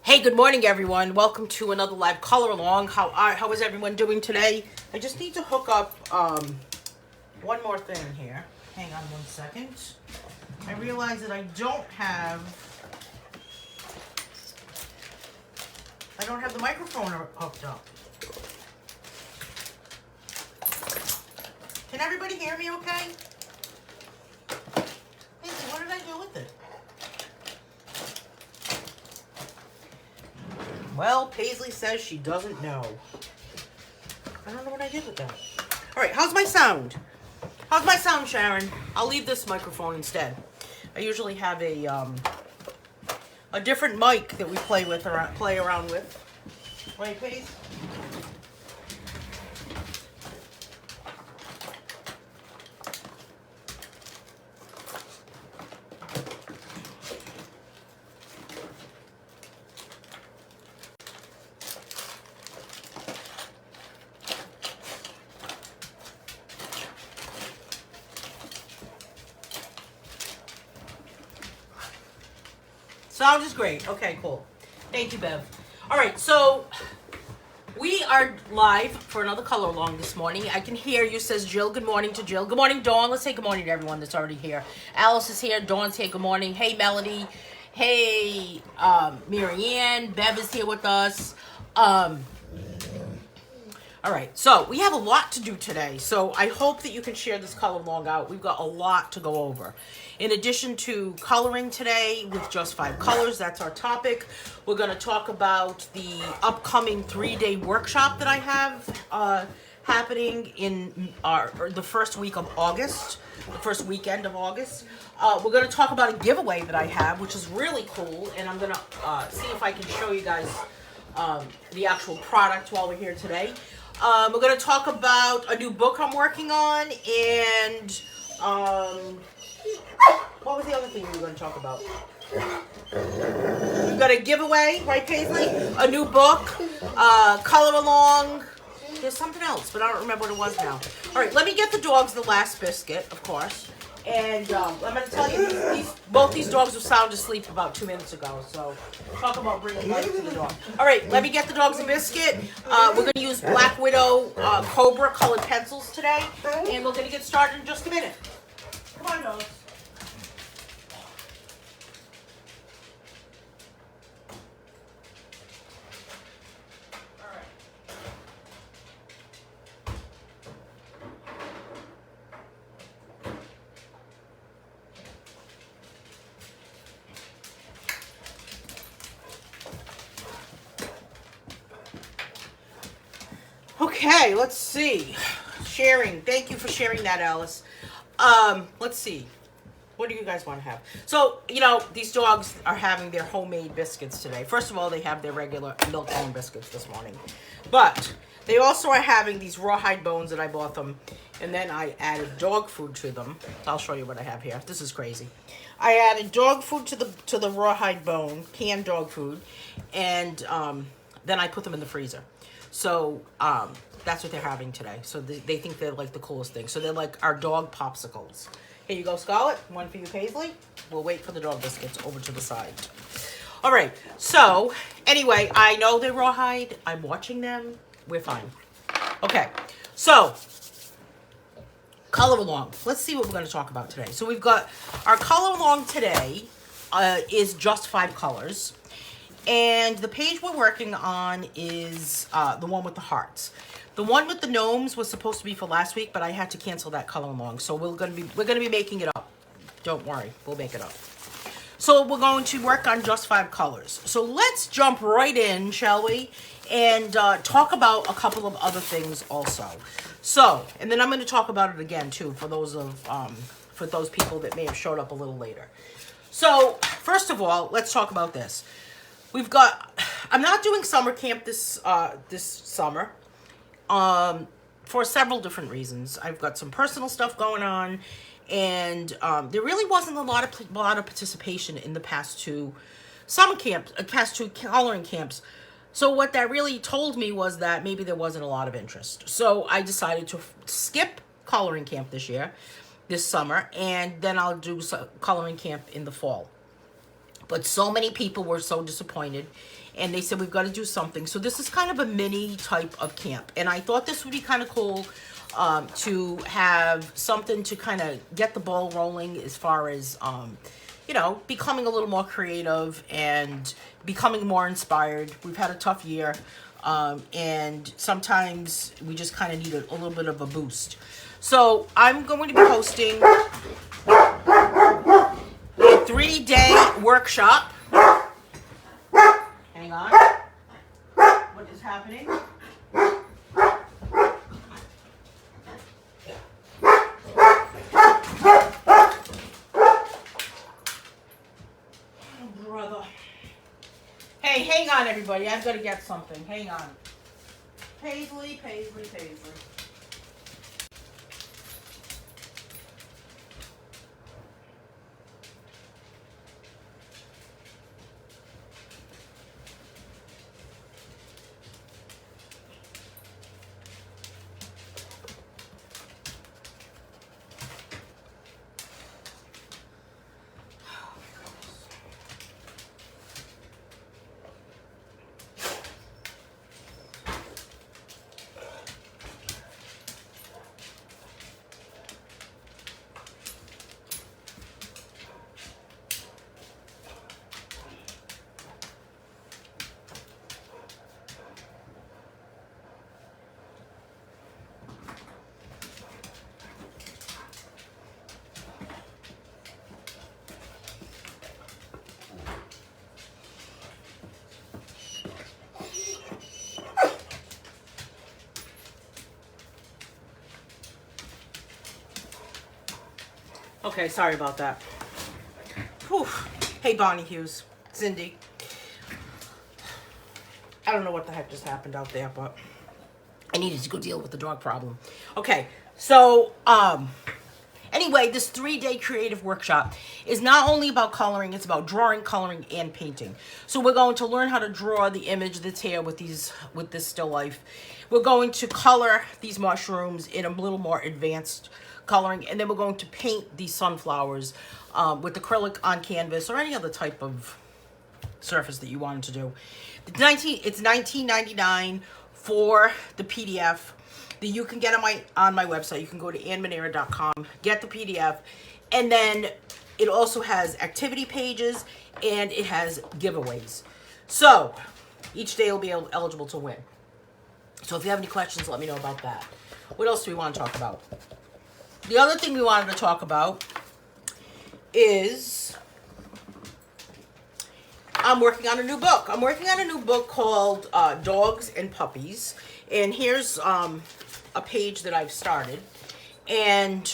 Hey, good morning, everyone. Welcome to another live color along. How is everyone doing today? I just need to hook up one more thing here. Hang on 1 second. I realize that I don't have the microphone hooked up. Can everybody hear me okay? Hey, what did I do with it? Well, Paisley says she doesn't know. I don't know what I did with that. All right, how's my sound? How's my sound, Sharon? I'll leave this microphone instead. I usually have a different mic that we play around with. Right, Paige? Sound is great. Okay, cool. Thank you, Bev. All right, so we are live for another color along this morning. I can hear you, says Jill. Good morning to Jill. Good morning, Dawn. Let's say good morning to everyone that's already here. Alice is here. Dawn's here. Good morning. Hey, Melody. Hey, Marianne. Bev is here with us. All right, so we have a lot to do today, so I hope that you can share this color along out. We've got a lot to go over. In addition to coloring today with just 5 colors, that's our topic. We're going to talk about the upcoming 3-day workshop that I have happening in the first week of August, the first weekend of August. We're going to talk about a giveaway that I have, which is really cool, and I'm going to see if I can show you guys the actual product while we're here today. We're going to talk about a new book I'm working on, and what was the other thing we were going to talk about? We've got a giveaway, right, Paisley? A new book, color along. There's something else, but I don't remember what it was now. All right, let me get the dogs the last biscuit, of course. And I'm going to tell you, both these dogs were sound asleep about 2 minutes ago. So talk about bringing life to the dog. All right, let me get the dogs a biscuit. We're going to use Black Widow Cobra colored pencils today. And we're going to get started in just a minute. Come on, dogs. Okay, let's see. Sharing. Thank you for sharing that, Alice. Let's see. What do you guys want to have? So, these dogs are having their homemade biscuits today. First of all, they have their regular milk bone biscuits this morning. But they also are having these rawhide bones that I bought them. And then I added dog food to them. I'll show you what I have here. This is crazy. I added dog food to the rawhide bone, canned dog food. And then I put them in the freezer. So that's what they're having today. So they think they're like the coolest thing. So they're like our dog popsicles. Here you go, Scarlett. One for you, Paisley. We'll wait for the dog biscuits over to the side. All right. So anyway, I know they're rawhide. I'm watching them. We're fine. Okay. So color along. Let's see what we're going to talk about today. So we've got our color along today is just 5 colors. And the page we're working on is the one with the hearts. The one with the gnomes was supposed to be for last week, but I had to cancel that color along. So we're gonna be making it up. Don't worry, we'll make it up. So we're going to work on just 5 colors. So let's jump right in, shall we? And talk about a couple of other things also. So, and then I'm going to talk about it again too for those people that may have showed up a little later. So first of all, let's talk about this. I'm not doing summer camp this summer for several different reasons. I've got some personal stuff going on, and there really wasn't a lot of participation in the past 2 summer camps, past 2 coloring camps. So what that really told me was that maybe there wasn't a lot of interest. So I decided to skip coloring camp this summer, and then I'll do coloring camp in the fall. But so many people were so disappointed, and they said we've got to do something. So this is kind of a mini type of camp, and I thought this would be kind of cool to have something to kind of get the ball rolling as far as you know, becoming a little more creative and becoming more inspired. We've had a tough year, and sometimes we just kind of need a little bit of a boost. So I'm going to be hosting a 3-day workshop. Hang on. What is happening? Brother. Hey, hang on, everybody. I've got to get something. Hang on. Paisley. Okay, sorry about that. Whew. Hey, Bonnie Hughes, Cindy. I don't know what the heck just happened out there, but I needed to go deal with the dog problem. Okay, so anyway, this 3-day creative workshop is not only about coloring, it's about drawing, coloring, and painting. So we're going to learn how to draw the image that's here with this still life. We're going to color these mushrooms in a little more advanced coloring, and then we're going to paint these sunflowers with acrylic on canvas or any other type of surface that you wanted to do. It's $19.99 for the PDF that you can get on my website. You can go to annemanera.com, get the PDF, and then it also has activity pages and it has giveaways. So each day will be eligible to win. So if you have any questions, let me know about that. What else do we want to talk about? The other thing we wanted to talk about is I'm working on a new book. I'm working on a new book called Dogs and Puppies. And here's a page that I've started. And,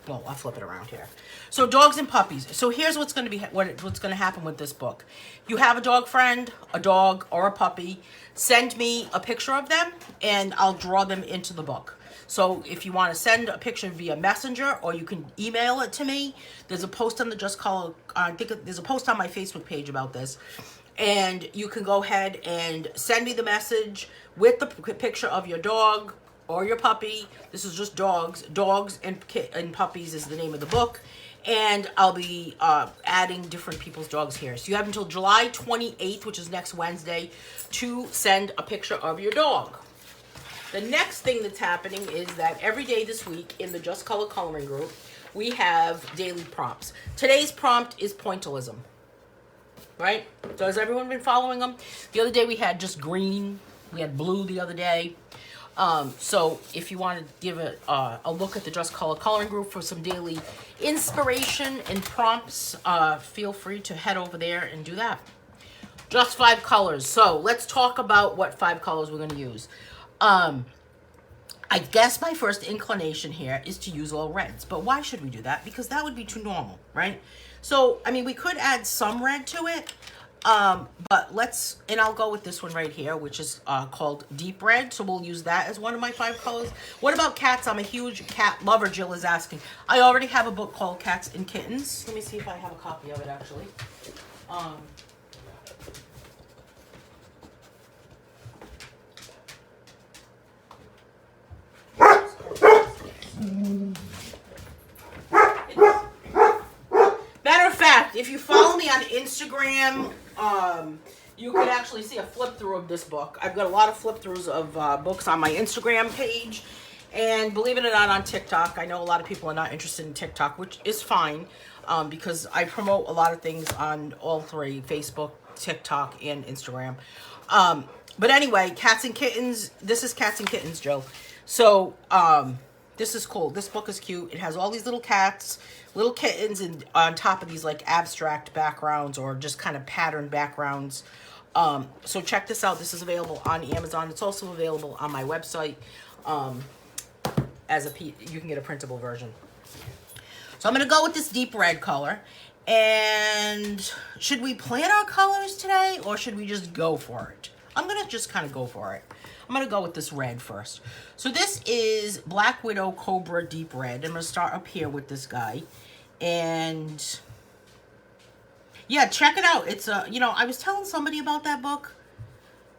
well, I'll flip it around here. So Dogs and Puppies. So here's what's going to be what's going to happen with this book. You have a dog friend, a dog, or a puppy. Send me a picture of them, and I'll draw them into the book. So if you want to send a picture via Messenger, or you can email it to me, there's a post on the Just Color, I think there's a post on my Facebook page about this, and you can go ahead and send me the message with the picture of your dog or your puppy. This is just dogs. Dogs and Puppies is the name of the book, and I'll be adding different people's dogs here. So you have until July 28th, which is next Wednesday, to send a picture of your dog. The next thing that's happening is that every day this week in the Just Color coloring group, we have daily prompts. Today's prompt is pointillism, right? So has everyone been following them? The other day we had just green. We had blue the other day. So if you want to give a look at the Just Color coloring group for some daily inspiration and prompts, feel free to head over there and do that. Just 5 colors. So let's talk about what 5 colors we're going to use. I guess my first inclination here is to use all reds, but why should we do that? Because that would be too normal, right? So, I mean, we could add some red to it, but and I'll go with this one right here, which is called Deep Red, so we'll use that as one of my 5 colors. What about cats? I'm a huge cat lover, Jill is asking. I already have a book called Cats and Kittens. Let me see if I have a copy of it, actually. Matter of fact, if you follow me on Instagram, you can actually see a flip through of this book. I've got a lot of flip throughs of books on my Instagram page, and believe it or not, on TikTok. I know a lot of people are not interested in TikTok, which is fine, because I promote a lot of things on all three: Facebook, TikTok, and Instagram. But anyway, Cats and Kittens. This is Cats and Kittens, Joe. So this is cool. This book is cute. It has all these little cats, little kittens, and on top of these like abstract backgrounds or just kind of patterned backgrounds. So check this out. This is available on Amazon. It's also available on my website. You can get a printable version. So I'm going to go with this deep red color. And should we plan our colors today, or should we just go for it? I'm going to just kind of go for it. I'm going to go with this red first. So this is Black Widow Cobra Deep Red. I'm going to start up here with this guy. And yeah, check it out. It's I was telling somebody about that book.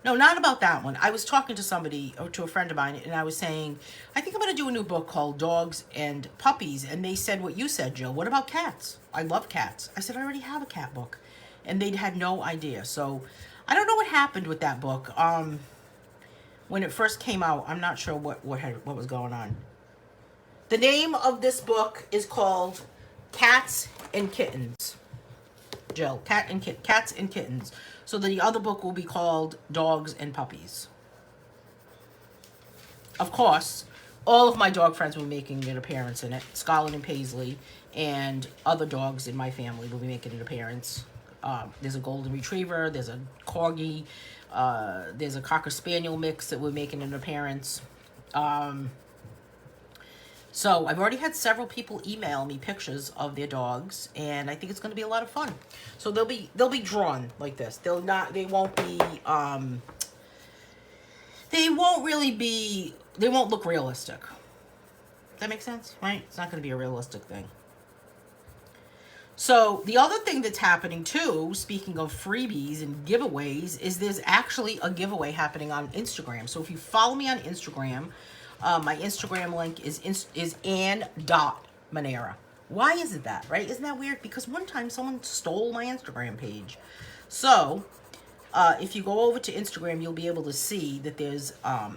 No, not about that one. I was talking to somebody, or to a friend of mine, and I was saying, I think I'm going to do a new book called Dogs and Puppies. And they said what you said, Jill. What about cats? I love cats. I said, I already have a cat book. And they had no idea. So I don't know what happened with that book. When it first came out, I'm not sure what was going on. The name of this book is called Cats and Kittens. Jill, Cats and Kittens. So the other book will be called Dogs and Puppies. Of course, all of my dog friends will be making an appearance in it. Scarlet and Paisley and other dogs in my family will be making an appearance. There's a golden retriever, there's a corgi, there's a cocker spaniel mix that will be making an appearance. So I've already had several people email me pictures of their dogs, and I think it's going to be a lot of fun. So they'll be drawn like this. They won't look realistic. Does that make sense? Right? It's not going to be a realistic thing. So the other thing that's happening too, speaking of freebies and giveaways, is there's actually a giveaway happening on Instagram. So if you follow me on Instagram, my Instagram link is Anne.Manera. Why is it that, right? Isn't that weird? Because one time someone stole my Instagram page. So if you go over to Instagram, you'll be able to see that there's a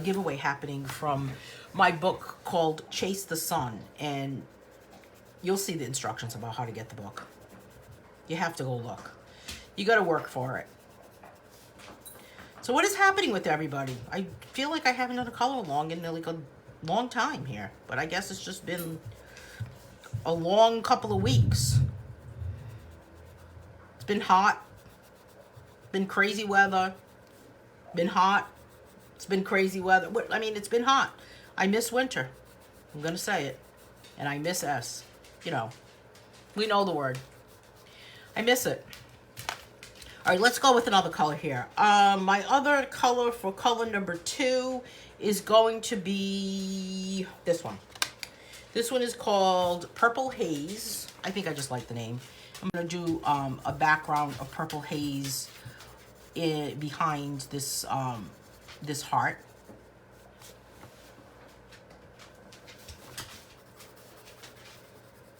giveaway happening from my book called Chase the Sun. And you'll see the instructions about how to get the book. You have to go look. You got to work for it. So what is happening with everybody? I feel like I haven't done a color along in like a long time here. But I guess it's just been a long couple of weeks. It's been hot. Been crazy weather. Been hot. It's been crazy weather. I mean, it's been hot. I miss winter. I'm going to say it. And I miss S. You know, we know the word. I miss it. All right, let's go with another color here. My other color for color number 2 is going to be this one. This one is called Purple Haze. I think I just like the name. I'm going to do a background of purple haze behind this, this heart.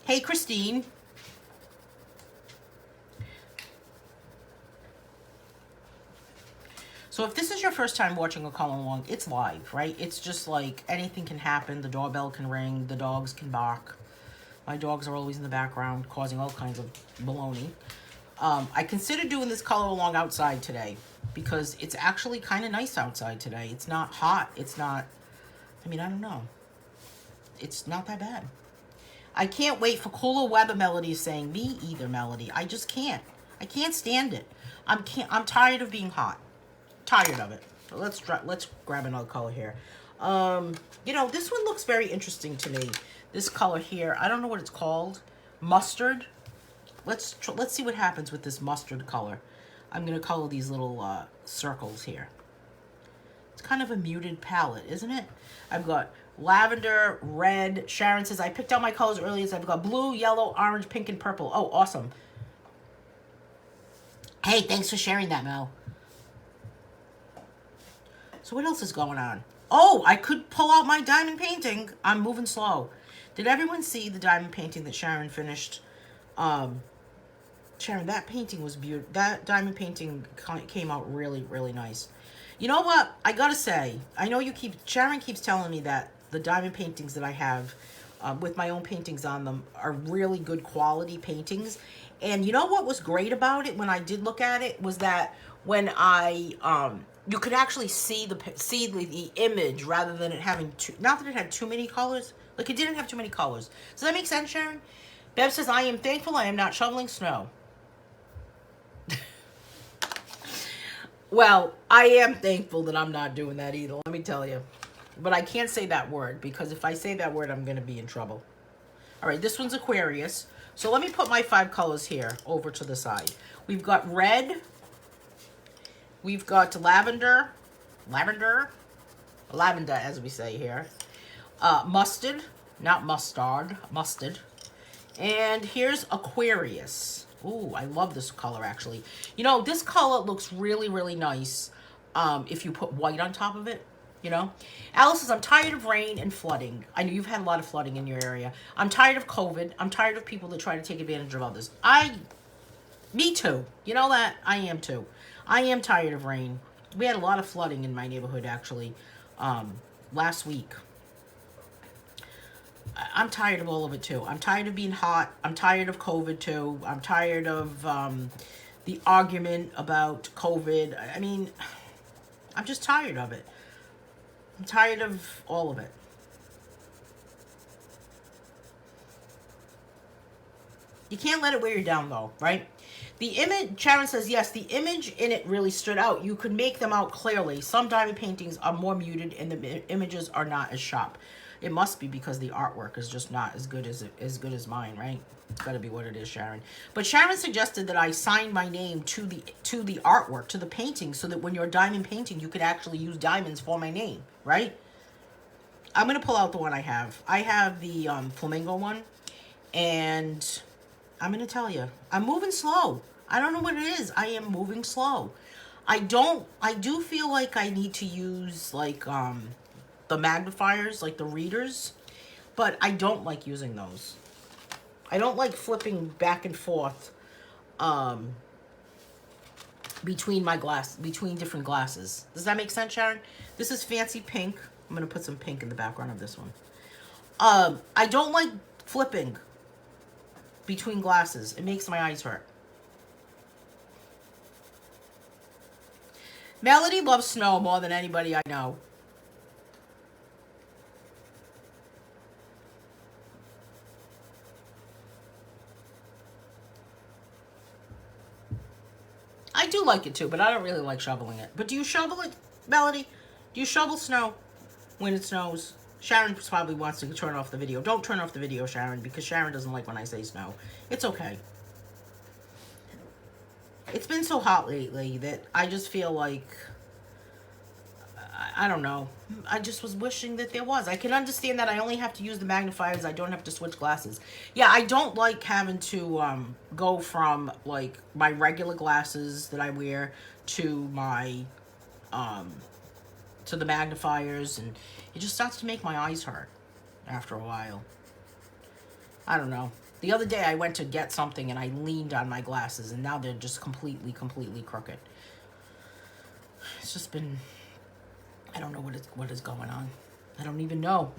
Hey, Christine. So if this is your first time watching a color along, it's live, right? It's just like anything can happen. The doorbell can ring. The dogs can bark. My dogs are always in the background causing all kinds of baloney. I considered doing this color along outside today because it's actually kind of nice outside today. It's not hot. It's not, I mean, I don't know. It's not that bad. I can't wait for cooler weather, Melody is saying. Me either, Melody. I just can't. I can't stand it. I'm tired of being hot. Tired of it. So let's grab another color here. You know, this one looks very interesting to me. This color here, I don't know what it's called. Mustard. Let's see what happens with this mustard color. I'm gonna color these little circles here. It's kind of a muted palette, isn't it? I've got lavender, red. Sharon says I picked out my colors earlier. So I've got blue, yellow, orange, pink, and purple. Oh, awesome. Hey, thanks for sharing that, Mel. So what else is going on? Oh, I could pull out my diamond painting. I'm moving slow. Did everyone see the diamond painting that Sharon finished Sharon, that painting was beautiful. That diamond painting came out really, really nice. You know what? I gotta say, I know Sharon keeps telling me that the diamond paintings that I have with my own paintings on them are really good quality paintings. And you know what was great about it when I did look at it was that when you could actually see the image rather than it having not that it had too many colors. Like, it didn't have too many colors. Does that make sense, Sharon? Bev says, I am thankful I am not shoveling snow. Well, I am thankful that I'm not doing that either, let me tell you. But I can't say that word, because if I say that word, I'm going to be in trouble. All right, this one's Aquarius. So let me put my 5 colors here over to the side. We've got red. We've got lavender as we say here. Mustard, not mustard, mustard. And here's Aquarius. Ooh, I love this color, actually. You know, this color looks really, really nice if you put white on top of it, you know. Alice says, I'm tired of rain and flooding. I know you've had a lot of flooding in your area. I'm tired of COVID. I'm tired of people that try to take advantage of others. Me too. You know that? I am too. I am tired of rain. We had a lot of flooding in my neighborhood, actually, last week. I'm tired of all of it too. I'm tired of being hot. I'm tired of COVID too. I'm tired of the argument about COVID. I mean, I'm just tired of it. I'm tired of all of it. You can't let it wear you down though, right? The image, Sharon says, yes, the image in it really stood out. You could make them out clearly. Some diamond paintings are more muted and the images are not as sharp. It must be because the artwork is just not as good as mine, right? It's got to be what it is, Sharon. But Sharon suggested that I sign my name to the artwork, to the painting, so that when you're diamond painting, you could actually use diamonds for my name, right? I'm going to pull out the one I have. I have the flamingo one, and I'm going to tell you, I'm moving slow. I don't know what it is. I am moving slow. I do feel like I need to use, like, the magnifiers, like the readers, but I don't like using those. I don't like flipping back and forth between different glasses. Does that make sense, Sharon? This is fancy pink. I'm going to put some pink in the background of this one. I don't like flipping between glasses. It makes my eyes hurt. Melody loves snow more than anybody I know. I do like it too, but I don't really like shoveling it. But do you shovel it, Melody? Do you shovel snow when it snows? Sharon probably wants to turn off the video. Don't turn off the video, Sharon, because Sharon doesn't like when I say snow. It's okay. It's been so hot lately that I just feel like, I don't know. I just was wishing that there was. I can understand that I only have to use the magnifiers. I don't have to switch glasses. Yeah, I don't like having to go from, like, my regular glasses that I wear to my, to the magnifiers. And it just starts to make my eyes hurt after a while. I don't know. The other day I went to get something and I leaned on my glasses and now they're just completely crooked. It's just been, I don't know what is going on. I don't even know.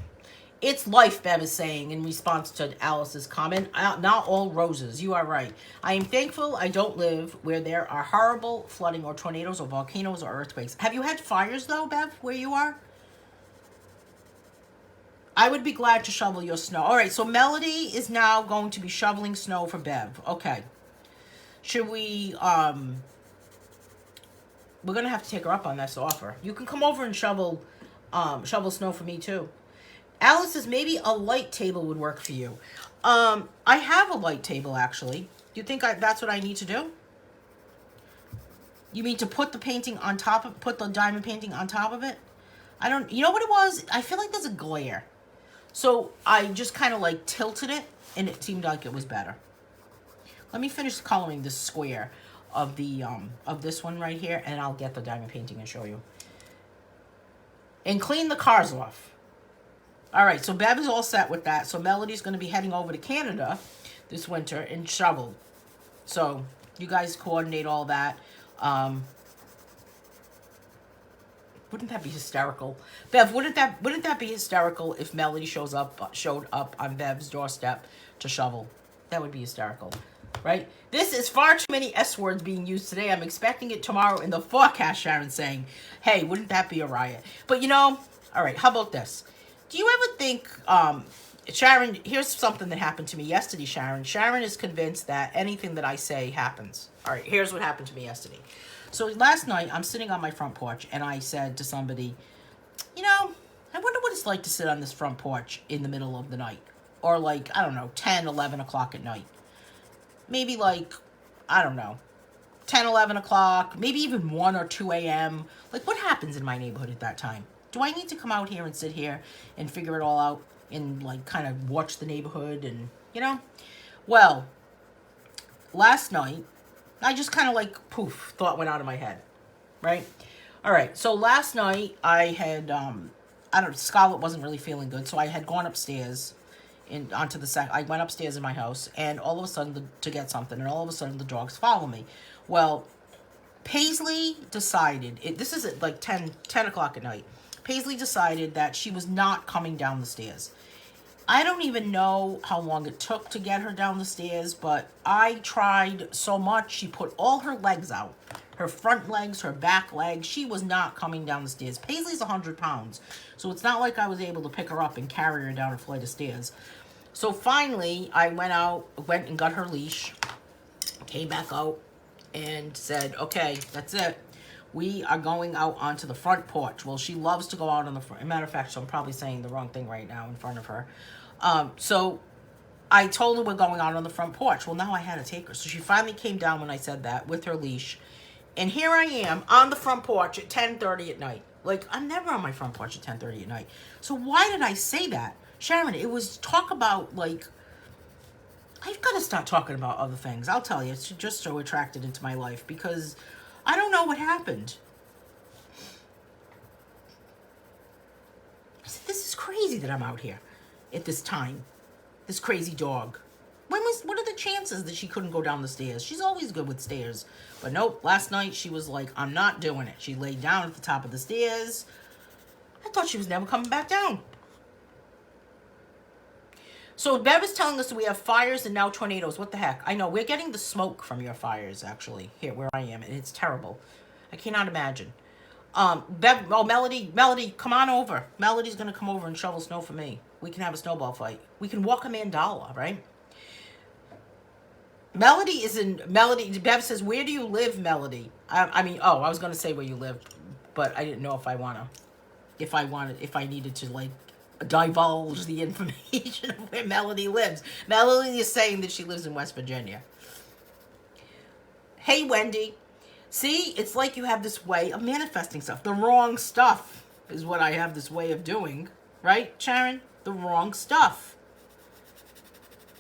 It's life, Bev is saying in response to Alice's comment. Not all roses. You are right. I am thankful I don't live where there are horrible flooding or tornadoes or volcanoes or earthquakes. Have you had fires though, Bev, where you are? I would be glad to shovel your snow. All right, so Melody is now going to be shoveling snow for Bev. Okay. Should we, we're going to have to take her up on this offer. You can come over and shovel snow for me too. Alice says maybe a light table would work for you. I have a light table, actually. Do you think that's what I need to do? You mean to put the painting on top of, put the diamond painting on top of it? You know what it was? I feel like there's a glare. So I just kind of like tilted it and it seemed like it was better. Let me finish coloring this square of the of this one right here, and I'll get the diamond painting and show you. And clean the cars off. All right, so Bev is all set with that. So Melody's going to be heading over to Canada this winter and shovel So you guys coordinate all that. Wouldn't that be hysterical? Bev, wouldn't that be hysterical if Melody showed up on Bev's doorstep to shovel? That would be hysterical. Right? This is far too many S words being used today. I'm expecting it tomorrow in the forecast, Sharon saying, hey, wouldn't that be a riot? But all right, how about this? Do you ever think, Sharon, here's something that happened to me yesterday, Sharon. Sharon is convinced that anything that I say happens. All right, here's what happened to me yesterday. So last night, I'm sitting on my front porch, and I said to somebody, I wonder what it's like to sit on this front porch in the middle of the night. Or like, I don't know, 10, 11 o'clock at night. Maybe like, I don't know, 10, 11 o'clock, maybe even 1 or 2 a.m. Like, what happens in my neighborhood at that time? Do I need to come out here and sit here and figure it all out and, like, kind of watch the neighborhood and, Well, last night, I just kind of, like, poof, thought went out of my head, right? All right, so last night, I had, Scarlett wasn't really feeling good, so I had gone upstairs I went upstairs in my house, and all of a sudden, to get something, and all of a sudden, the dogs follow me. Well, Paisley decided, this is at like 10 o'clock at night, Paisley decided that she was not coming down the stairs. I don't even know how long it took to get her down the stairs, but I tried so much. She put all her legs out, her front legs, her back legs. She was not coming down the stairs. Paisley's 100 pounds, so it's not like I was able to pick her up and carry her down a flight of stairs. So finally, I went and got her leash, came back out, and said, okay, that's it. We are going out onto the front porch. Well, she loves to go out on the front. As a matter of fact, so I'm probably saying the wrong thing right now in front of her. So I told her we're going out on the front porch. Well, now I had to take her. So she finally came down when I said that with her leash. And here I am on the front porch at 10:30 at night. Like, I'm never on my front porch at 10:30 at night. So why did I say that? Sharon, it was talk about, like, I've got to start talking about other things. I'll tell you, it's just so attracted into my life because I don't know what happened. I said, this is crazy that I'm out here at this time. This crazy dog. What are the chances that she couldn't go down the stairs? She's always good with stairs. But nope, last night she was like, I'm not doing it. She laid down at the top of the stairs. I thought she was never coming back down. So Bev is telling us that we have fires and now tornadoes. What the heck? I know, we're getting the smoke from your fires, actually, here where I am, and it's terrible. I cannot imagine. Melody, come on over. Melody's going to come over and shovel snow for me. We can have a snowball fight. We can walk a mandala, right? Bev says, where do you live, Melody? I was going to say where you live, but I didn't know if I needed to, like, divulge the information of where Melody lives. Melody is saying that she lives in West Virginia. Hey, Wendy. See, it's like you have this way of manifesting stuff. The wrong stuff is what I have this way of doing. Right, Sharon? The wrong stuff.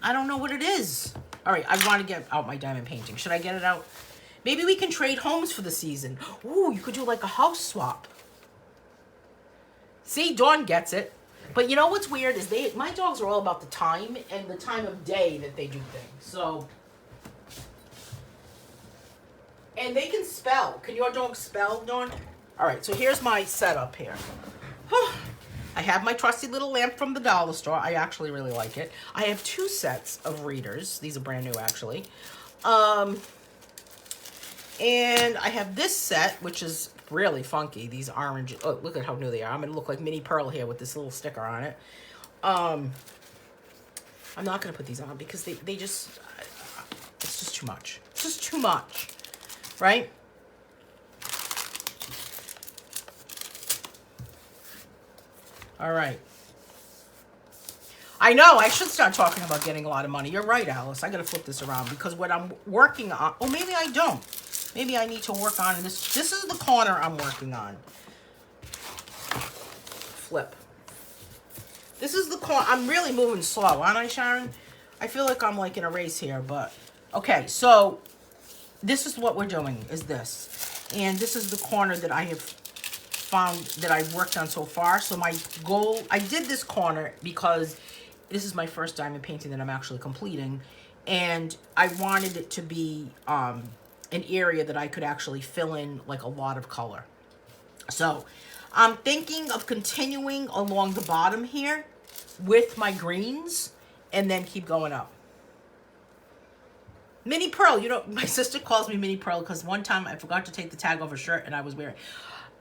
I don't know what it is. All right, I want to get out my diamond painting. Should I get it out? Maybe we can trade homes for the season. Ooh, you could do like a house swap. See, Dawn gets it. But you know what's weird is my dogs are all about the time and the time of day that they do things. So, and they can spell. Can your dog spell, Dawn? All right, so here's my setup here. I have my trusty little lamp from the dollar store. I actually really like it. I have 2 sets of readers. These are brand new, actually. And I have this set, which is really funky. These orange. Oh, look at how new they are. I'm going to look like Minnie Pearl here with this little sticker on it. I'm not going to put these on because they just, it's just too much. It's just too much, right? All right. I know, I should start talking about getting a lot of money. You're right, Alice. I got to flip this around because what I'm working on, oh, maybe I don't. Maybe I need to work on this. This is the corner I'm working on. Flip. This is the corner. I'm really moving slow, aren't I, Sharon? I feel like I'm like in a race here, but okay. So this is what we're doing, is this. And this is the corner that I have found that I've worked on so far. So my goal, I did this corner because this is my first diamond painting that I'm actually completing. And I wanted it to be an area that I could actually fill in like a lot of color. So I'm thinking of continuing along the bottom here with my greens and then keep going up. Mini Pearl, you know, my sister calls me Mini Pearl because one time I forgot to take the tag off her shirt and I was wearing,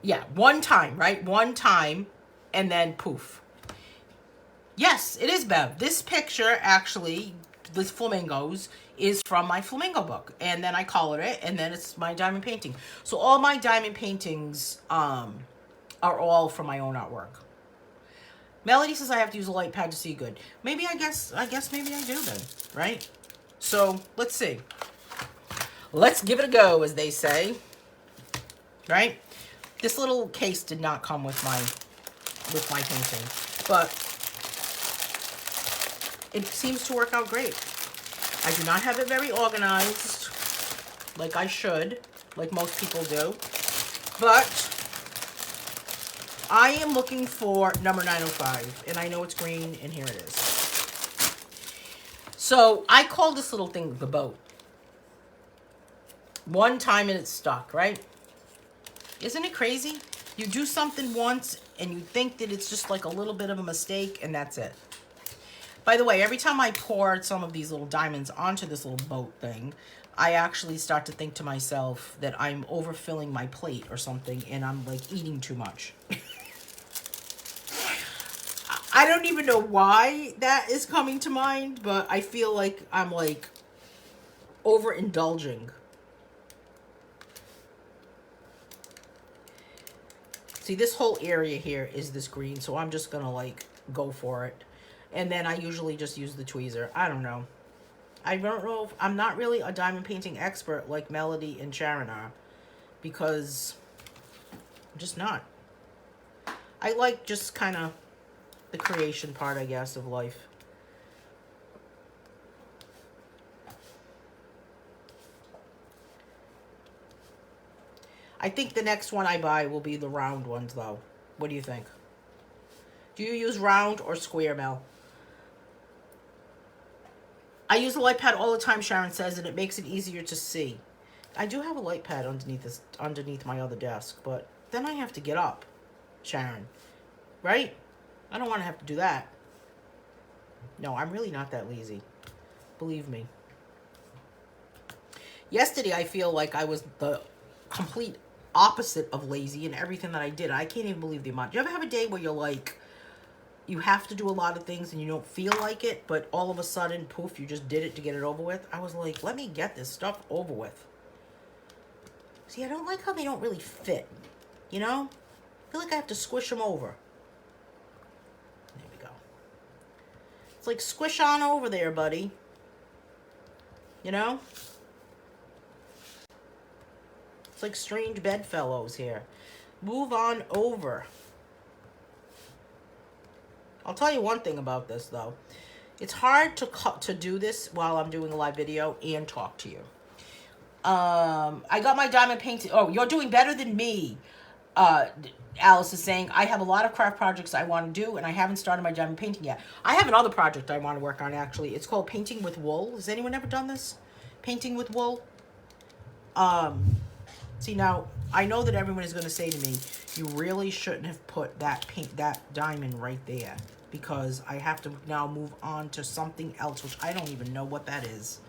yeah, one time, right? One time, and then poof. Yes, it is Bev. This picture, actually, this flamingos, is from my flamingo book. And then I colored it, and then it's my diamond painting. So all my diamond paintings are all from my own artwork. Melody says I have to use a light pad to see good. Maybe I guess maybe I do then, right? So let's see. Let's give it a go, as they say. Right? This little case did not come with my painting, but it seems to work out great. I do not have it very organized, like I should, like most people do, but I am looking for number 905, and I know it's green, and here it is. So I call this little thing the boat. One time and it's stuck, right? Isn't it crazy? You do something once and you think that it's just like a little bit of a mistake, and that's it. By the way, every time I pour some of these little diamonds onto this little boat thing, I actually start to think to myself that I'm overfilling my plate or something, and I'm like eating too much. I don't even know why that is coming to mind, but I feel like I'm like overindulging. See, this whole area here is this green, so I'm just gonna like go for it. And then I usually just use the tweezer. I don't know. I don't know if, I'm not really a diamond painting expert like Melody and Sharon are, because I'm just not. I like just kind of the creation part, I guess, of life. I think the next one I buy will be the round ones, though. What do you think? Do you use round or square, Mel? I use a light pad all the time, Sharon says, and it makes it easier to see. I do have a light pad underneath my other desk, but then I have to get up, Sharon. Right? I don't want to have to do that. No, I'm really not that lazy. Believe me. Yesterday, I feel like I was the complete opposite of lazy in everything that I did. I can't even believe the amount. Do you ever have a day where you're like, you have to do a lot of things and you don't feel like it, but all of a sudden, poof, you just did it to get it over with? I was like, let me get this stuff over with. See, I don't like how they don't really fit. You know? I feel like I have to squish them over. There we go. It's like, squish on over there, buddy. You know? It's like strange bedfellows here. Move on over. I'll tell you one thing about this, though. It's hard to do this while I'm doing a live video and talk to you. I got my diamond painting. Oh, you're doing better than me. Alice is saying, I have a lot of craft projects I want to do, and I haven't started my diamond painting yet. I have another project I want to work on, actually. It's called Painting with Wool. Has anyone ever done this? Painting with wool? See, now, I know that everyone is going to say to me, you really shouldn't have put that diamond right there, because I have to now move on to something else, which I don't even know what that is.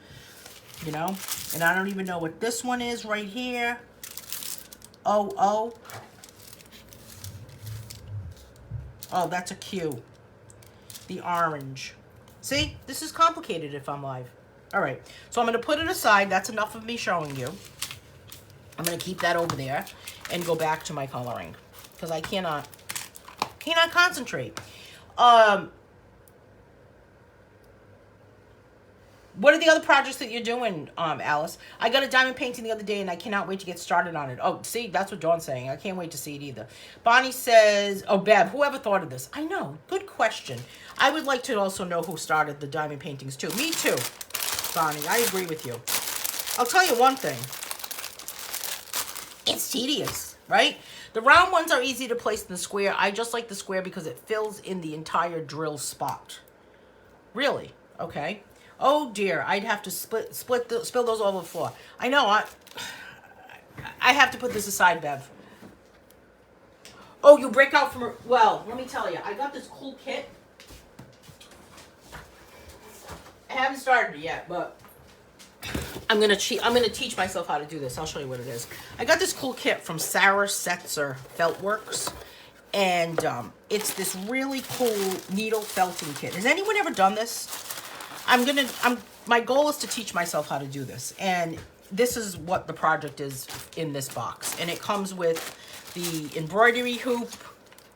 You know? And I don't even know what this one is right here. Oh, that's a Q. The orange. See? This is complicated if I'm live. All right. So I'm going to put it aside. That's enough of me showing you. I'm going to keep that over there and go back to my coloring, because I cannot concentrate. What are the other projects that you're doing, Alice? I got a diamond painting the other day, and I cannot wait to get started on it. Oh, see, that's what Dawn's saying. I can't wait to see it either. Bonnie says, oh, Bev, whoever thought of this? I know. Good question. I would like to also know who started the diamond paintings, too. Me, too, Bonnie. I agree with you. I'll tell you one thing. It's tedious, right? The round ones are easy to place in the square. I just like the square because it fills in the entire drill spot. Really? Okay. Oh dear, I'd have to spill those all over the floor. I know, I have to put this aside, Bev. Oh, you break out from, well, let me tell you, I got this cool kit. I haven't started it yet, but I'm gonna teach myself how to do this. I'll show you what it is. I got this cool kit from Sarah Setzer Feltworks, and it's this really cool needle felting kit. Has anyone ever done this? My goal is to teach myself how to do this, and this is what the project is in this box. And it comes with the embroidery hoop.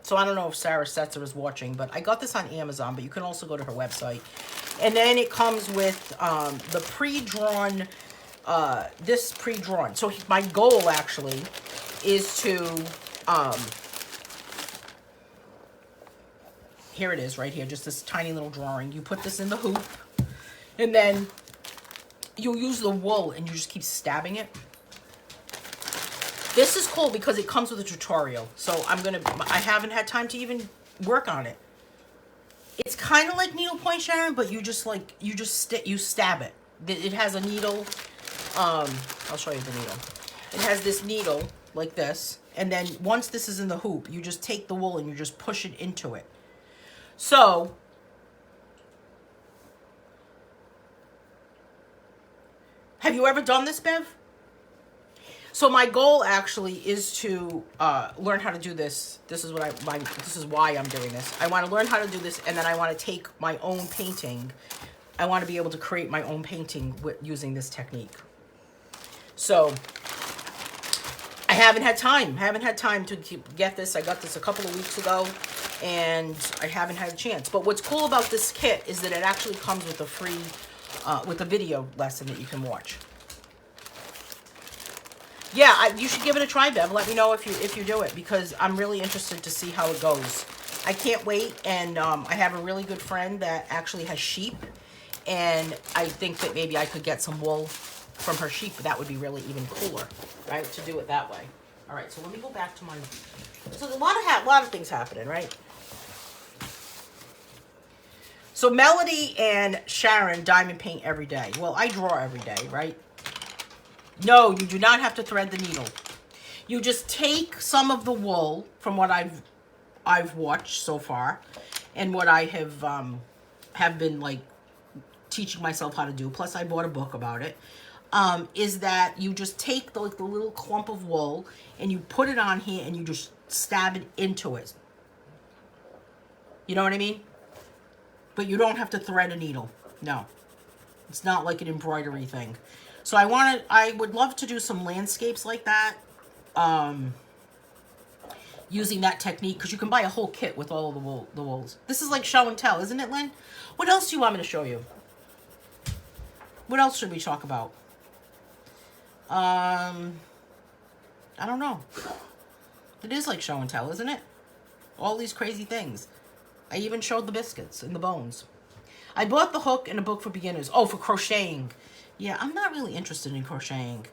So I don't know if Sarah Setzer is watching, but I got this on Amazon, but you can also go to her website. And then it comes with the pre-drawn, this pre-drawn. So my goal actually is to, here it is right here, just this tiny little drawing. You put this in the hoop, and then you use the wool and you just keep stabbing it. This is cool because it comes with a tutorial. So I haven't had time to even work on it. It's kind of like needlepoint, Sharon, but you stab it. It has a needle. I'll show you the needle. It has this needle like this, and then once this is in the hoop, you just take the wool and you just push it into it. So have you ever done this, Bev? So my goal actually is to learn how to do this. This is why I'm doing this. I want to learn how to do this, and then I want to take my own painting. I want to be able to create my own painting using this technique. So I haven't had time. To get this. I got this a couple of weeks ago, and I haven't had a chance. But what's cool about this kit is that it actually comes with a free, with a video lesson that you can watch. Yeah, you should give it a try, Bev. Let me know if you do it, because I'm really interested to see how it goes. I can't wait, and I have a really good friend that actually has sheep, and I think that maybe I could get some wool from her sheep. That would be really even cooler, right, to do it that way. All right, so let me go back to my... So there's a lot of things happening, right? So Melody and Sharon diamond paint every day. Well, I draw every day, right? No, you do not have to thread the needle. You just take some of the wool from what I've watched so far, and what I have been like teaching myself how to do. Plus, I bought a book about it. Is that you just take the little clump of wool and you put it on here and you just stab it into it. You know what I mean? But you don't have to thread a needle. No, it's not like an embroidery thing. So I would love to do some landscapes like that, using that technique, because you can buy a whole kit with all of the wools. This is like show and tell, isn't it, Lynn? What else do you want me to show you? What else should we talk about? I don't know. It is like show and tell, isn't it? All these crazy things. I even showed the biscuits and the bones. I bought the hook and a book for beginners. Oh, for crocheting. Yeah, I'm not really interested in crocheting.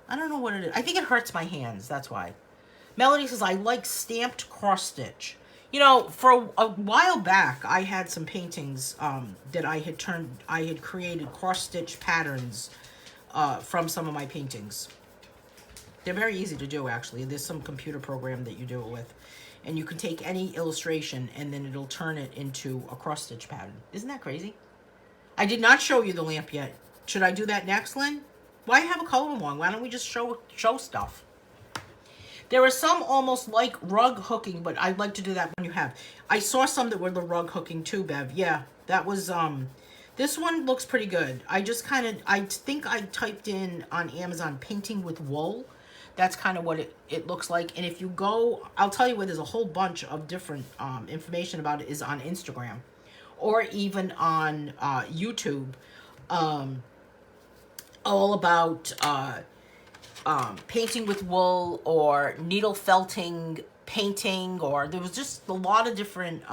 I don't know what it is. I think it hurts my hands. That's why. Melody says, I like stamped cross stitch. You know, for a while back, I had some paintings that I had created cross stitch patterns from some of my paintings. They're very easy to do, actually. There's some computer program that you do it with. And you can take any illustration and then it'll turn it into a cross stitch pattern. Isn't that crazy? I did not show you the lamp yet. Should I do that next, Lynn? Why have a color along? Why don't we just show stuff? There are some almost like rug hooking, but I'd like to do that when you have. I saw some that were the rug hooking too, Bev. Yeah, that was, this one looks pretty good. I think I typed in on Amazon painting with wool. That's kind of what it looks like. And if you go, I'll tell you where there's a whole bunch of different information about it is on Instagram or even on YouTube. All about painting with wool or needle felting painting, or there was just a lot of different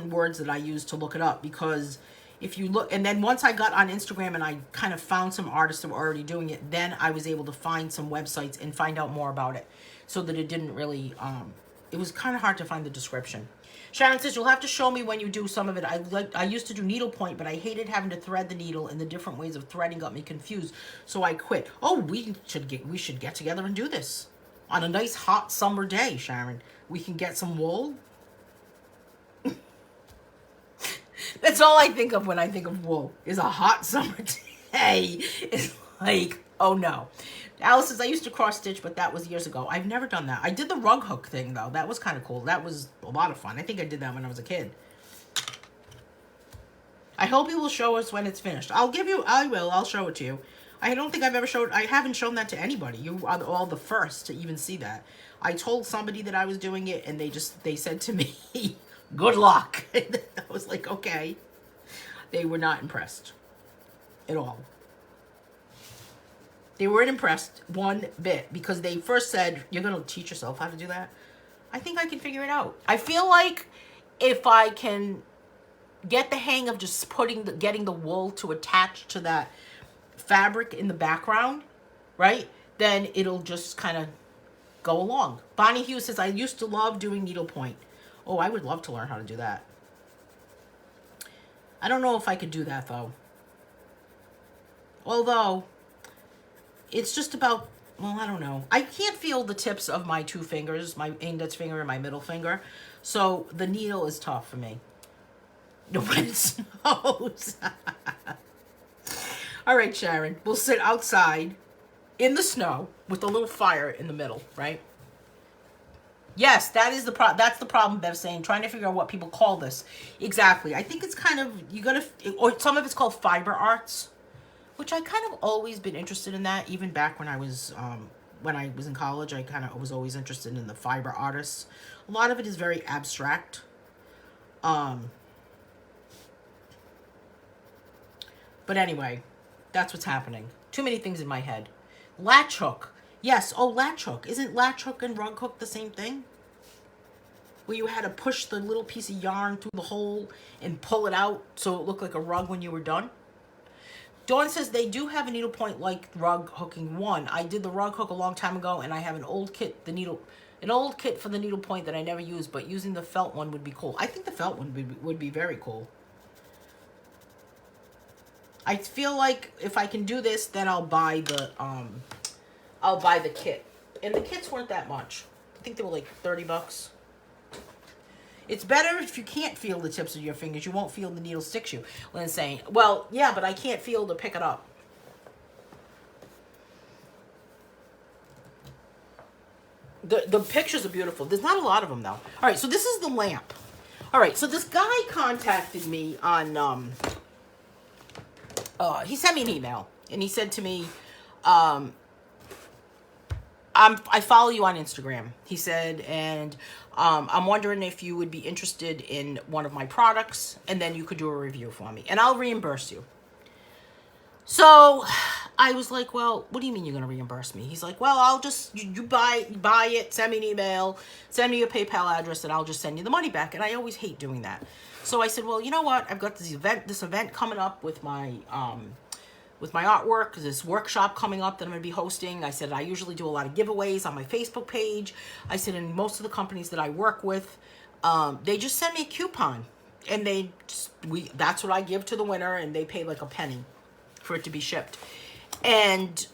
words that I used to look it up, because if you look, and then once I got on Instagram and I kind of found some artists that were already doing it, then I was able to find some websites and find out more about it, so that it didn't really, it was kind of hard to find the description. Sharon says, you'll have to show me when you do some of it. I used to do needlepoint, but I hated having to thread the needle, and the different ways of threading got me confused. So I quit. Oh, we should get together and do this. On a nice hot summer day, Sharon. We can get some wool. That's all I think of when I think of wool, is a hot summer day. It's like, oh no. Alice says, I used to cross stitch, but that was years ago. I've never done that. I did the rug hook thing though. That was kind of cool. That was a lot of fun. I think I did that when I was a kid. I hope you will show us when it's finished. I will. I'll show it to you. I don't think I haven't shown that to anybody. You are all the first to even see that. I told somebody that I was doing it, and they said to me, good luck. I was like, okay. They were not impressed at all. They weren't impressed one bit, because they first said, you're going to teach yourself how to do that? I think I can figure it out. I feel like if I can get the hang of just getting the wool to attach to that fabric in the background, right? Then it'll just kind of go along. Bonnie Hughes says, I used to love doing needlepoint. Oh, I would love to learn how to do that. I don't know if I could do that though. Although, it's just about, well, I don't know. I can't feel the tips of my two fingers, my index finger and my middle finger. So the needle is tough for me. When it snows. All right, Sharon, we'll sit outside in the snow with a little fire in the middle, right? Yes, that's the problem, Bev's saying, trying to figure out what people call this. Exactly. I think it's kind of, or some of it's called fiber arts, which I kind of always been interested in that. Even back when I was in college, I kind of was always interested in the fiber artists. A lot of it is very abstract. But anyway, that's what's happening. Too many things in my head. Latch hook. Yes, latch hook. Isn't latch hook and rug hook the same thing? Where you had to push the little piece of yarn through the hole and pull it out so it looked like a rug when you were done? Dawn says they do have a needlepoint like rug hooking one. I did the rug hook a long time ago, and I have an old kit, an old kit for the needlepoint that I never used, but using the felt one would be cool. I think the felt one would be very cool. I feel like if I can do this, then I'll buy the kit. And the kits weren't that much. I think they were like 30 bucks. It's better if you can't feel the tips of your fingers. You won't feel the needle sticks you. Lynn's saying, well, yeah, but I can't feel to pick it up. The pictures are beautiful. There's not a lot of them, though. All right, so this is the lamp. All right, so this guy contacted me on... he sent me an email, and he said to me, I follow you on Instagram, he said, and I'm wondering if you would be interested in one of my products, and then you could do a review for me, and I'll reimburse you. So I was like, well, what do you mean you're going to reimburse me? He's like, well, I'll just, you buy it, send me an email, send me your PayPal address, and I'll just send you the money back. And I always hate doing that. So I said, well, you know what? I've got this event coming up with my artwork, this workshop coming up that I'm going to be hosting. I said, I usually do a lot of giveaways on my Facebook page. I said, and most of the companies that I work with, they just send me a coupon, and that's what I give to the winner, and they pay like a penny for it to be shipped. And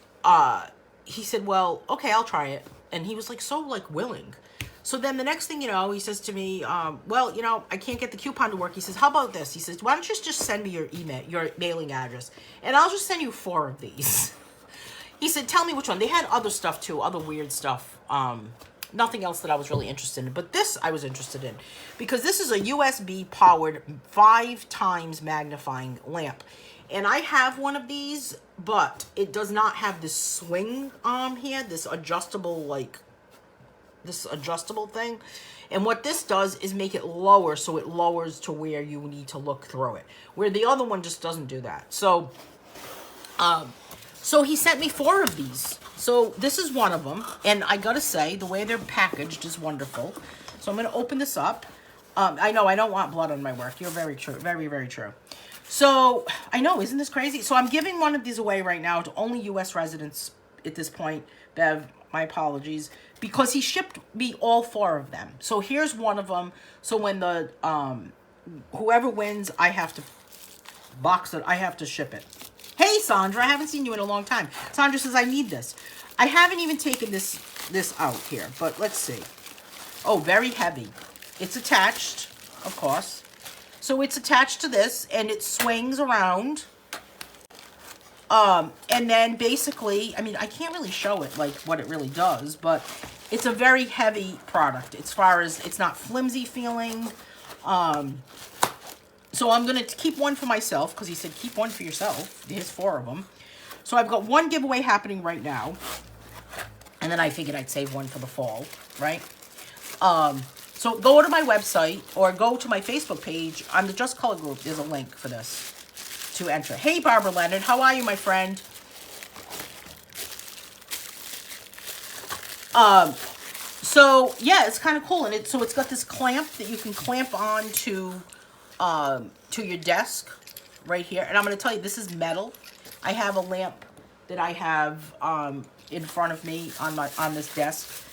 he said, well, okay, I'll try it. And he was like so like willing. So then the next thing you know, he says to me, well, you know, I can't get the coupon to work. He says, how about this? He says, why don't you just send me your email, your mailing address, and I'll just send you 4 of these. He said, tell me which one. They had other stuff too, other weird stuff. Nothing else that I was really interested in, but this I was interested in because this is a USB powered 5 times magnifying lamp. And I have one of these, but it does not have this swing here, this adjustable thing. And what this does is make it lower, so it lowers to where you need to look through it, where the other one just doesn't do that. So so he sent me 4 of these. So this is one of them, and I gotta say, the way they're packaged is wonderful. So I'm gonna open this up. I know I don't want blood on my work. You're very true, very, very true. So, I know, isn't this crazy? So I'm giving one of these away right now to only U.S. residents at this point, Bev, my apologies, because he shipped me all 4 of them. So here's one of them. So when the whoever wins, I have to box it. I have to ship it. Hey, Sandra, I haven't seen you in a long time. Sandra says, I need this. I haven't even taken this out here, but let's see. Oh, very heavy. It's attached, of course. So it's attached to this, and it swings around. And then basically, I mean, I can't really show it like what it really does, but it's a very heavy product as far as it's not flimsy feeling. So I'm going to keep one for myself because he said keep one for yourself. There's 4 of them. So I've got one giveaway happening right now. And then I figured I'd save one for the fall, right? So go to my website or go to my Facebook page. On the Just Color group, there's a link for this to enter. Hey, Barbara Leonard. How are you, my friend? So, yeah, it's kind of cool. And so it's got this clamp that you can clamp on to your desk right here. And I'm going to tell you, this is metal. I have a lamp that I have in front of me on this desk,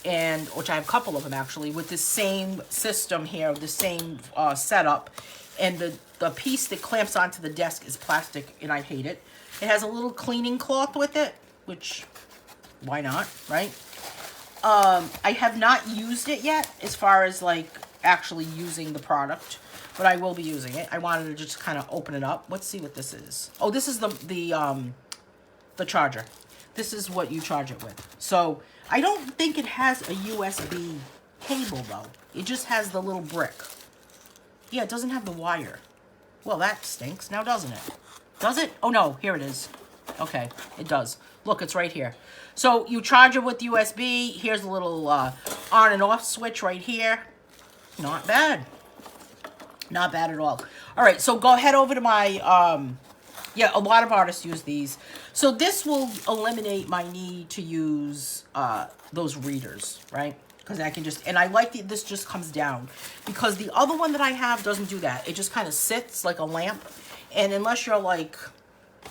and which I have a couple of them actually, with the same system here, the same setup. And the piece that clamps onto the desk is plastic, and I hate it. It has a little cleaning cloth with it, which, why not, right? I have not used it yet as far as like actually using the product, but I will be using it. I wanted to just kind of open it up. Let's see what this is. Oh, this is the charger. This is what you charge it with. So I don't think it has a USB cable though. It just has the little brick. Yeah, it doesn't have the wire. Well, that stinks now, doesn't it? Does it? Oh no, here it is. Okay, it does. Look, it's right here. So you charge it with USB. Here's a little on and off switch right here. Not bad. Not bad at all. All right, so go head over to my, yeah, a lot of artists use these. So this will eliminate my need to use those readers, right? Because I can just, and I like this just comes down. Because the other one that I have doesn't do that. It just kind of sits like a lamp. And unless you're like,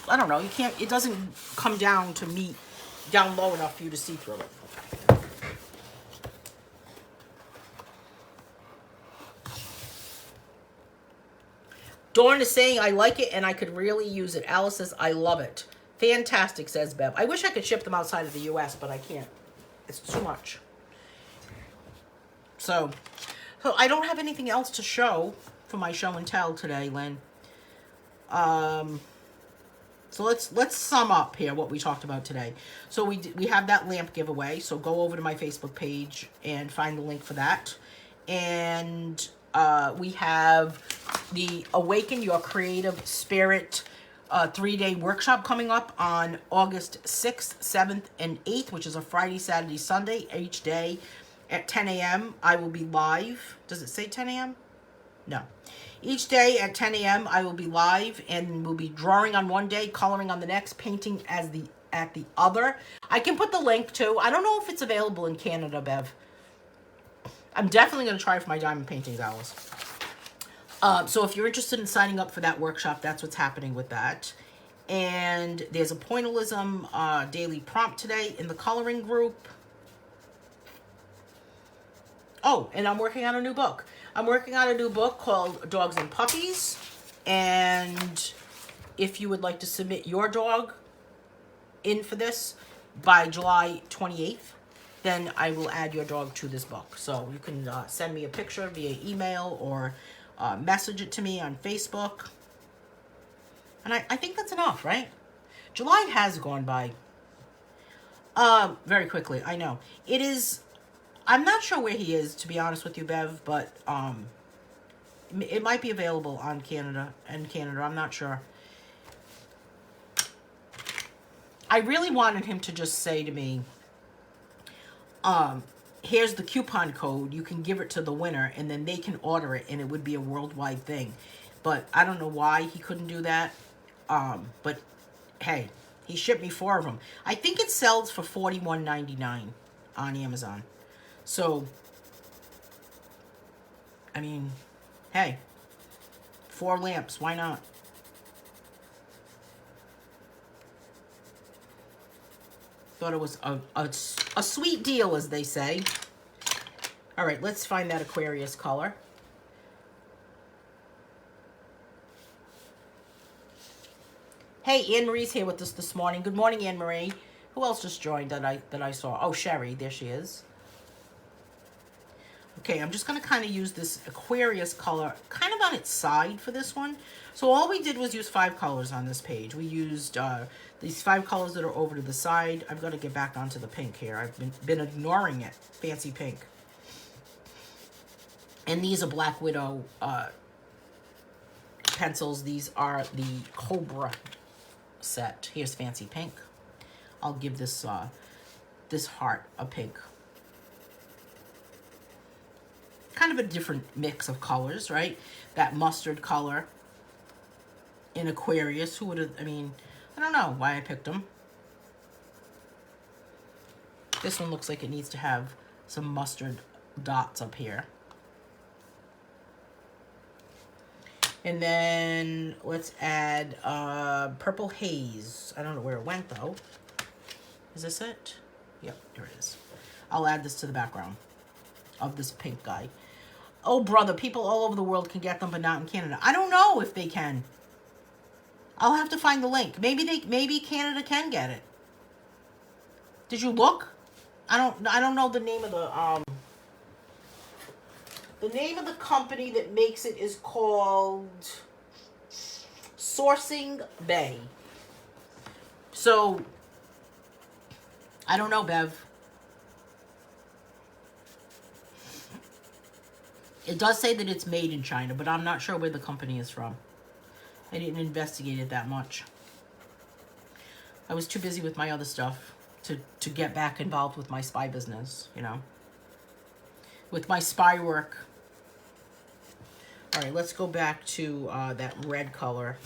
I don't know, you can't, it doesn't come down to meet, down low enough for you to see through it. Dawn is saying, I like it and I could really use it. Alice says, I love it. Fantastic, says Bev. I wish I could ship them outside of the U.S., but I can't. It's too much. So I don't have anything else to show for my show and tell today, Lynn. So let's sum up here what we talked about today. So we have that lamp giveaway. So go over to my Facebook page and find the link for that. And we have the Awaken Your Creative Spirit 3-day workshop coming up on August 6th, 7th, and 8th, which is a Friday, Saturday, Sunday. Each day at 10 a.m. I will be live. Does it say 10 a.m.? No. Each day at 10 a.m. I will be live, and we'll be drawing on one day, coloring on the next, painting at the other. I can put the link too. I don't know if it's available in Canada, Bev. I'm definitely going to try for my diamond paintings, Alice. So if you're interested in signing up for that workshop, that's what's happening with that. And there's a pointillism daily prompt today in the coloring group. Oh, and I'm working on a new book. I'm working on a new book called Dogs and Puppies. And if you would like to submit your dog in for this by July 28th, then I will add your dog to this book. So you can send me a picture via email or message it to me on Facebook. And I think that's enough, right? July has gone by very quickly. I know. It is. I'm not sure where he is, to be honest with you, Bev, but it might be available on Canada. I'm not sure. I really wanted him to just say to me, here's the coupon code. You can give it to the winner, and then they can order it, and it would be a worldwide thing. But I don't know why he couldn't do that. But hey, he shipped me 4 of them. I think it sells for $41.99 on Amazon. So, I mean, hey, 4 lamps, why not? Thought it was a sweet deal, as they say. All right, let's find that Aquarius color. Hey, Anne Marie's here with us this morning. Good morning, Anne Marie. Who else just joined that I saw? Oh, Sherry, there she is. Okay, I'm just going to kind of use this Aquarius color kind of on its side for this one. So all we did was use 5 colors on this page. We used these 5 colors that are over to the side. I've got to get back onto the pink here. I've been ignoring it. Fancy pink. And these are Black Widow pencils. These are the Cobra set. Here's Fancy Pink. I'll give this this heart a pink. Kind of a different mix of colors, right? That mustard color in Aquarius. Who would have, I mean, I don't know why I picked them. This one looks like it needs to have some mustard dots up here. And then let's add Purple Haze. I don't know where it went though. Is this it? Yep, here it is. I'll add this to the background of this pink guy. Oh, brother, people all over the world can get them, but not in Canada. I don't know if they can. I'll have to find the link. Maybe Canada can get it. Did you look? I don't know the name of the name of the company that makes it is called Sourcing Bay. So I don't know, Bev. It does say that it's made in China, but I'm not sure where the company is from. I didn't investigate it that much. I was too busy with my other stuff to get back involved with my spy business, you know. With my spy work. All right, let's go back to that red color,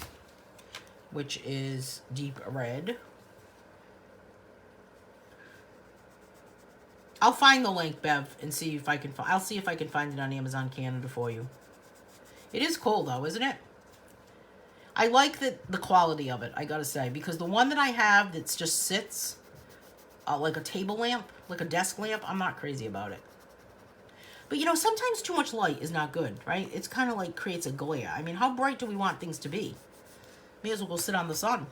which is deep red. I'll find the link, Bev, and see if I can. I'll see if I can find it on Amazon Canada for you. It is cool though, isn't it? I like the quality of it, I gotta say, because the one that I have that just sits like a table lamp, like a desk lamp, I'm not crazy about it. But you know, sometimes too much light is not good, right? It's kind of like creates a glare. I mean, how bright do we want things to be? May as well go sit on the sun.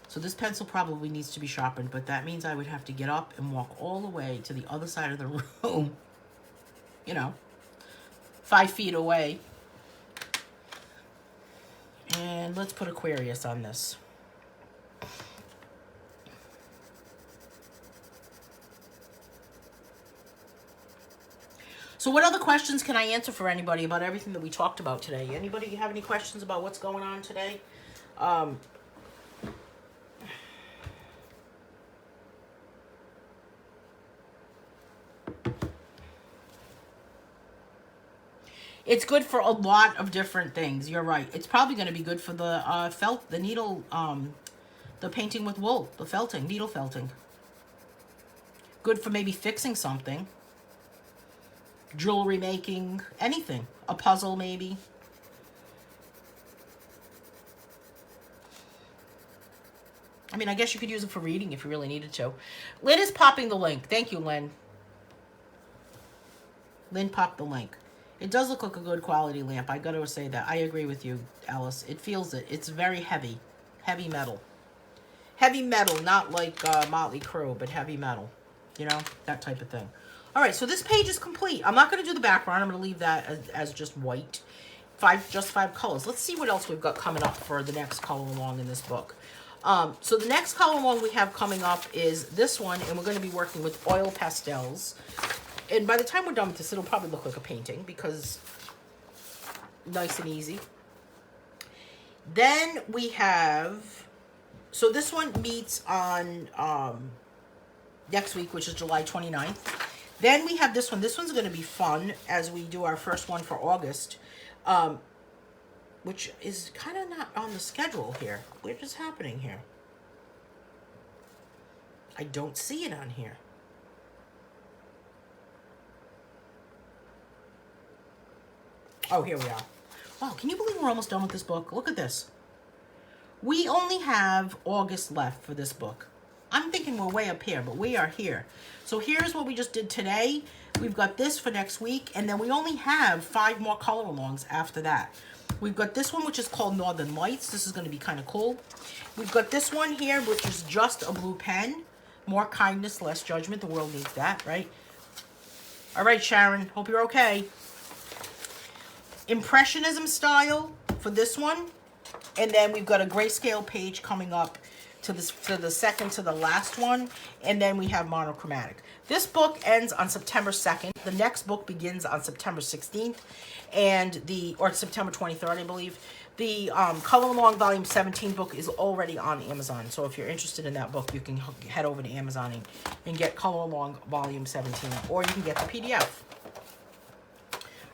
So this pencil probably needs to be sharpened, but that means I would have to get up and walk all the way to the other side of the room. You know, 5 feet away. And let's put Aquarius on this. So what other questions can I answer for anybody about everything that we talked about today? Anybody have any questions about what's going on today? It's good for a lot of different things. You're right. It's probably going to be good for the felt, the needle, the painting with wool, the felting, needle felting. Good for maybe fixing something. Jewelry making, anything. A puzzle maybe. I mean, I guess you could use it for reading if you really needed to. Lynn is popping the link. Thank you, Lynn. Lynn popped the link. It does look like a good quality lamp. I got to say that. I agree with you, Alice. It feels it. It's very heavy. Heavy metal. Heavy metal, not like Motley Crue, but heavy metal. You know, that type of thing. All right, so this page is complete. I'm not going to do the background. I'm going to leave that as just white. Just 5 colors. Let's see what else we've got coming up for the next color along in this book. So the next color along we have coming up is this one, and we're going to be working with oil pastels. And by the time we're done with this, it'll probably look like a painting because nice and easy. Then we have, so this one meets on next week, which is July 29th. Then we have this one. This one's going to be fun as we do our first one for August, which is kind of not on the schedule here. What is happening here? I don't see it on here. Oh, here we are. Wow, can you believe we're almost done with this book? Look at this. We only have August left for this book. I'm thinking we're way up here, but we are here. So here's what we just did today. We've got this for next week, and then we only have 5 more color alongs after that. We've got this one, which is called Northern Lights. This is going to be kind of cool. We've got this one here, which is just a blue pen. More kindness, less judgment. The world needs that, right? All right, Sharon. Hope you're okay. Impressionism style for this one. And then we've got a grayscale page coming up to the second to the last one. And then we have monochromatic. This book ends on September 2nd. The next book begins on September 16th. Or September 23rd, I believe. The Color Along Volume 17 book is already on Amazon. So if you're interested in that book, you can head over to Amazon and get Color Along Volume 17. Or you can get the PDF.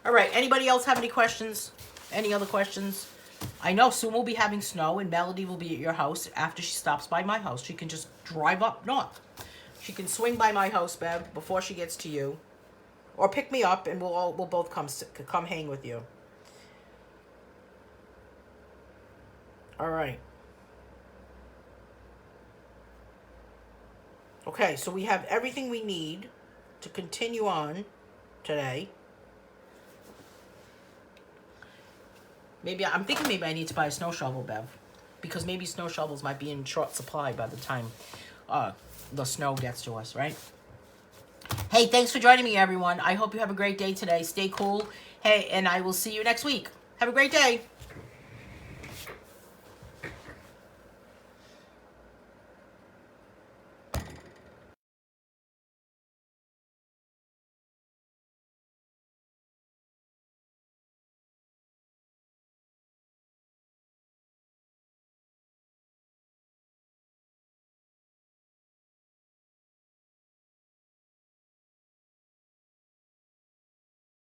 All right. Anybody else have any questions? Any other questions? I know soon we'll be having snow, and Melody will be at your house after she stops by my house. She can just drive up north. She can swing by my house, Bev, before she gets to you. Or pick me up, and we'll both come hang with you. All right. Okay, so we have everything we need to continue on today. I'm thinking maybe I need to buy a snow shovel, Bev, because maybe snow shovels might be in short supply by the time the snow gets to us, right? Hey, thanks for joining me, everyone. I hope you have a great day today. Stay cool. Hey, and I will see you next week. Have a great day.